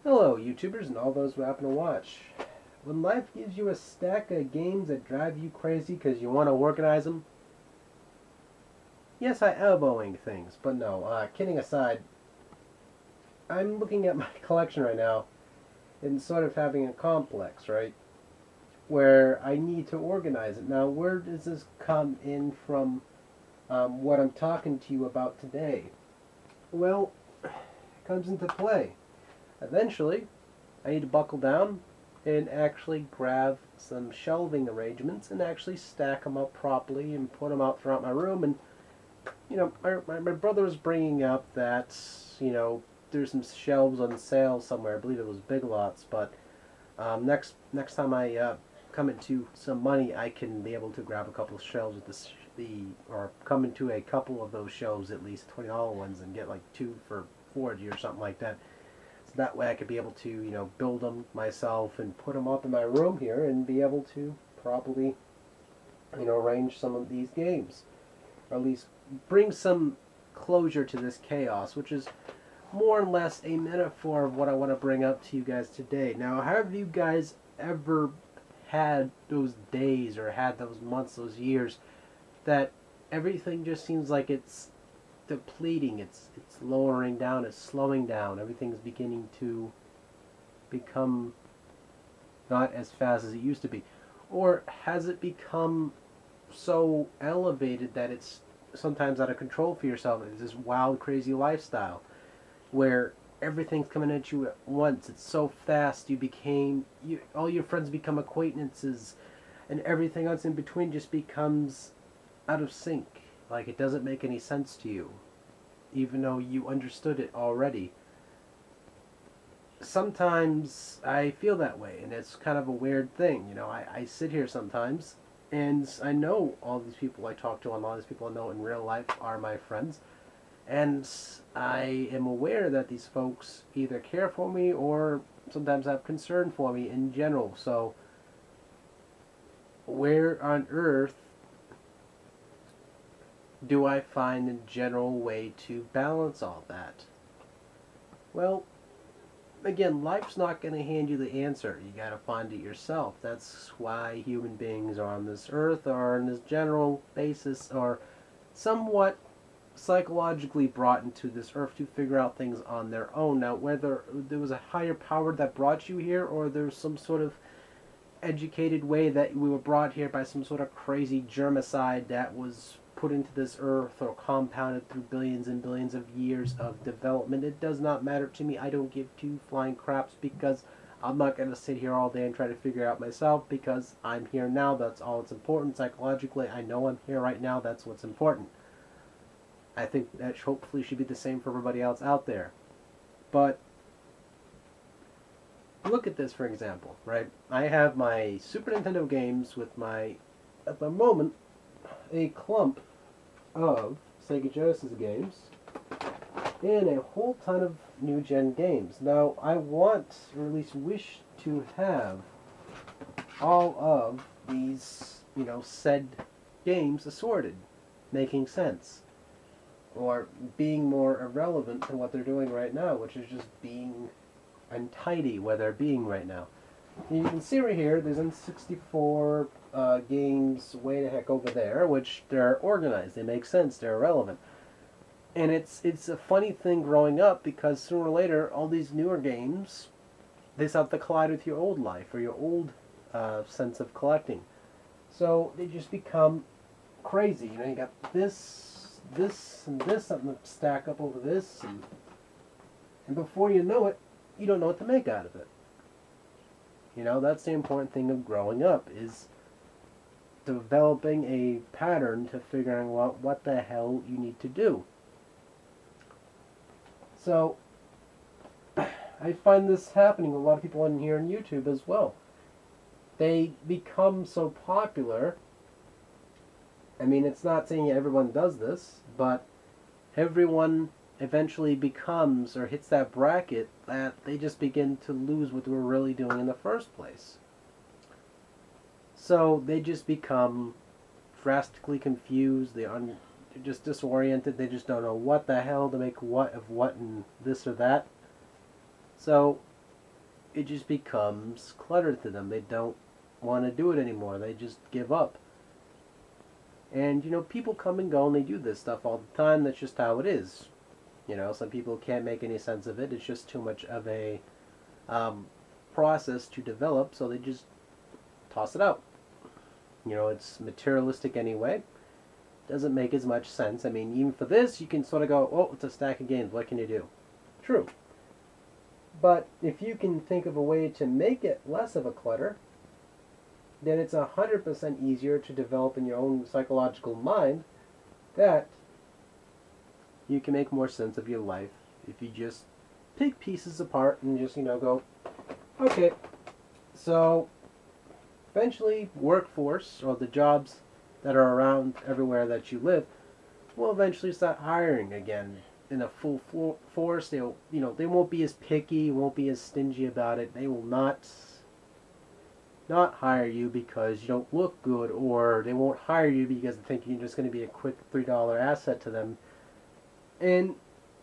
Hello, YouTubers and all those who happen to watch. When life gives you a stack of games that drive you crazy because you want to organize them, yes, I elbowing things, but no, kidding aside, I'm looking at my collection right now and sort of having a complex, right? Where I need to organize it. Now, where does this come in from what I'm talking to you about today? Well, it comes into play. Eventually, I need to buckle down and actually grab some shelving arrangements and actually stack them up properly and put them out throughout my room. And, my brother was bringing up that, there's some shelves on sale somewhere. I believe it was Big Lots, but next time I come into some money, I can be able to grab a couple of shelves with or come into a couple of those shelves, at least $20 ones, and get like two for 40 or something like that. That way I could be able to, build them myself and put them up in my room here and be able to properly, arrange some of these games. Or at least bring some closure to this chaos, which is more or less a metaphor of what I want to bring up to you guys today. Now, have you guys ever had those days or had those months, those years that everything just seems like it's depleting, it's lowering down, it's slowing down, everything's beginning to become not as fast as it used to be? Or has it become so elevated that it's sometimes out of control for yourself? It's this wild, crazy lifestyle where everything's coming at you at once. It's so fast. All your friends become acquaintances, and everything else in between just becomes out of sync. Like, it doesn't make any sense to you, even though you understood it already. Sometimes I feel that way, and it's kind of a weird thing. I sit here sometimes, and I know all these people I talk to, and all these people I know in real life are my friends, and I am aware that these folks either care for me or sometimes have concern for me in general. So, where on earth do I find a general way to balance all that? Well, again, life's not going to hand you the answer. You got to find it yourself. That's why human beings are on this earth, or on this general basis, or somewhat psychologically brought into this earth to figure out things on their own. Now, whether there was a higher power that brought you here, or there's some sort of educated way that we were brought here by some sort of crazy germicide that was put into this earth or compounded through billions and billions of years of development, it does not matter to me. I don't give two flying craps, because I'm not going to sit here all day and try to figure it out myself, because I'm here now. That's all that's important. Psychologically, I know I'm here right now. That's what's important. I think that hopefully should be the same for everybody else out there. But look at this, for example, right? I have my Super Nintendo games with at the moment, a clump of Sega Genesis games and a whole ton of new gen games. Now, I want, or at least wish to have, all of these, said games assorted, making sense, or being more irrelevant to what they're doing right now, which is just being untidy where they're being right now. And you can see right here, there's N64 games way the heck over there, which they're organized, they make sense, they're relevant. And it's a funny thing growing up, because sooner or later, all these newer games, they start to collide with your old life, or your old sense of collecting. So they just become crazy. You got this, and this, something to stack up over this, and before you know it, you don't know what to make out of it. That's the important thing of growing up, is developing a pattern to figuring out what the hell you need to do. So, I find this happening with a lot of people in here on YouTube as well. They become so popular. I mean, it's not saying everyone does this, but everyone eventually becomes or hits that bracket that they just begin to lose what they were really doing in the first place. So they just become drastically confused, they're just disoriented, they just don't know what the hell to make what of what and this or that. So it just becomes clutter to them. They don't want to do it anymore. They just give up. And, people come and go and they do this stuff all the time. That's just how it is. Some people can't make any sense of it. It's just too much of a process to develop, so they just toss it out. It's materialistic anyway. Doesn't make as much sense. I mean, even for this, you can sort of go, oh, it's a stack of games. What can you do? True. But if you can think of a way to make it less of a clutter, then it's 100% easier to develop in your own psychological mind that you can make more sense of your life if you just pick pieces apart and just, go, okay, so eventually workforce or the jobs that are around everywhere that you live will eventually start hiring again in a full force. They won't be as picky, won't be as stingy about it. They will not hire you because you don't look good, or they won't hire you because they think you're just going to be a quick $3 asset to them. And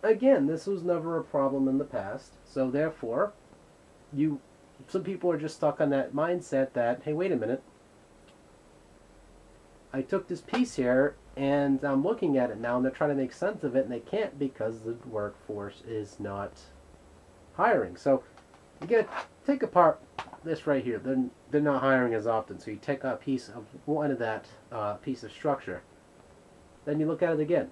again, this was never a problem in the past, so therefore, some people are just stuck on that mindset that, hey, wait a minute, I took this piece here and I'm looking at it now and they're trying to make sense of it and they can't because the workforce is not hiring. So you gotta take apart this right here. They're not hiring as often, so you take a piece of one of that piece of structure. Then you look at it again.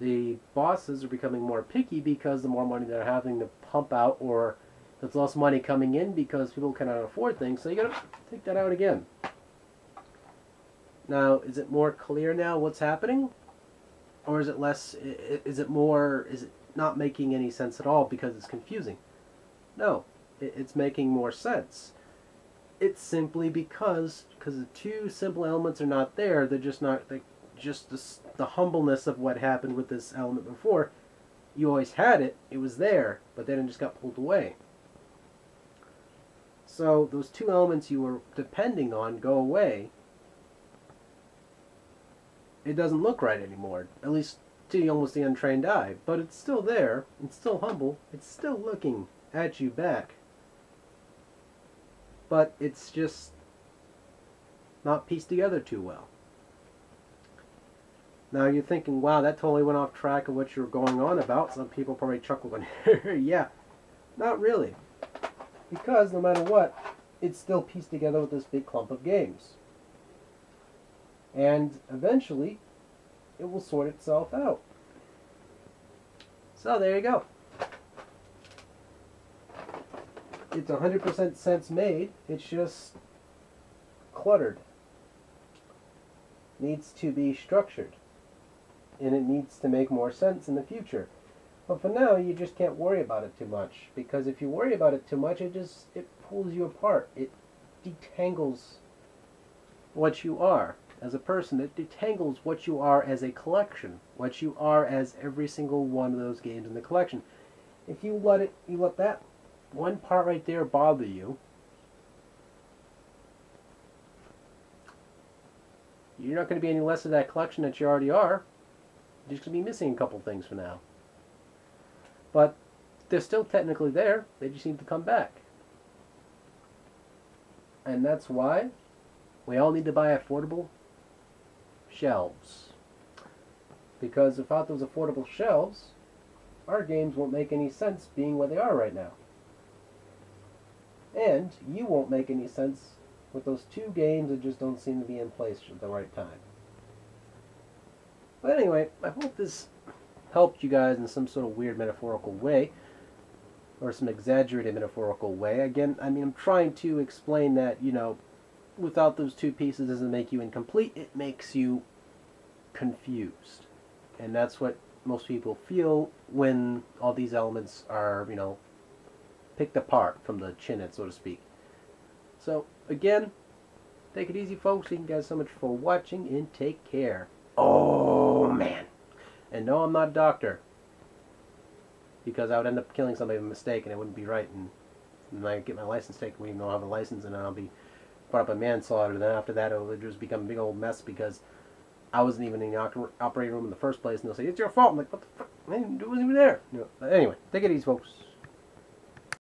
The bosses are becoming more picky because the more money they're having to pump out, or there's less money coming in because people cannot afford things, so you gotta take that out again. Now, is it more clear now what's happening? Or is it less, is it not making any sense at all because it's confusing? No, it's making more sense. It's simply because the two simple elements are not there. They're just not, the humbleness of what happened with this element before. You always had it, it was there, but then it just got pulled away. So those two elements you were depending on go away. It doesn't look right anymore, at least to almost the untrained eye, but it's still there, it's still humble, it's still looking at you back. But it's just not pieced together too well. Now you're thinking, wow, that totally went off track of what you were going on about. Some people probably chuckled when, yeah, not really. Because no matter what, it's still pieced together with this big clump of games. And eventually, it will sort itself out. So there you go. It's 100% sense made. It's just cluttered. Needs to be structured. And it needs to make more sense in the future. But for now, you just can't worry about it too much. Because if you worry about it too much, it pulls you apart. It detangles what you are as a person. It detangles what you are as a collection, what you are as every single one of those games in the collection. If you let that one part right there bother you, you're not going to be any less of that collection that you already are. You're just going to be missing a couple things for now. But they're still technically there. They just need to come back. And that's why we all need to buy affordable shelves. Because without those affordable shelves, our games won't make any sense being where they are right now. And you won't make any sense with those two games that just don't seem to be in place at the right time. But anyway, I hope this helped you guys in some sort of weird metaphorical way, or some exaggerated metaphorical way. Again, I mean, I'm trying to explain that, without those two pieces doesn't make you incomplete, it makes you confused. And that's what most people feel when all these elements are, picked apart from the chin, so to speak. So, again, take it easy, folks. Thank you guys so much for watching, and take care. Oh, man. And no, I'm not a doctor. Because I would end up killing somebody by mistake, and it wouldn't be right. And I get my license taken, even though I have a license, and then I'll be brought up a manslaughter. Then after that, it'll just become a big old mess because I wasn't even in the operating room in the first place. And they'll say, it's your fault. I'm like, what the fuck? I wasn't even there. But anyway, take it easy, folks.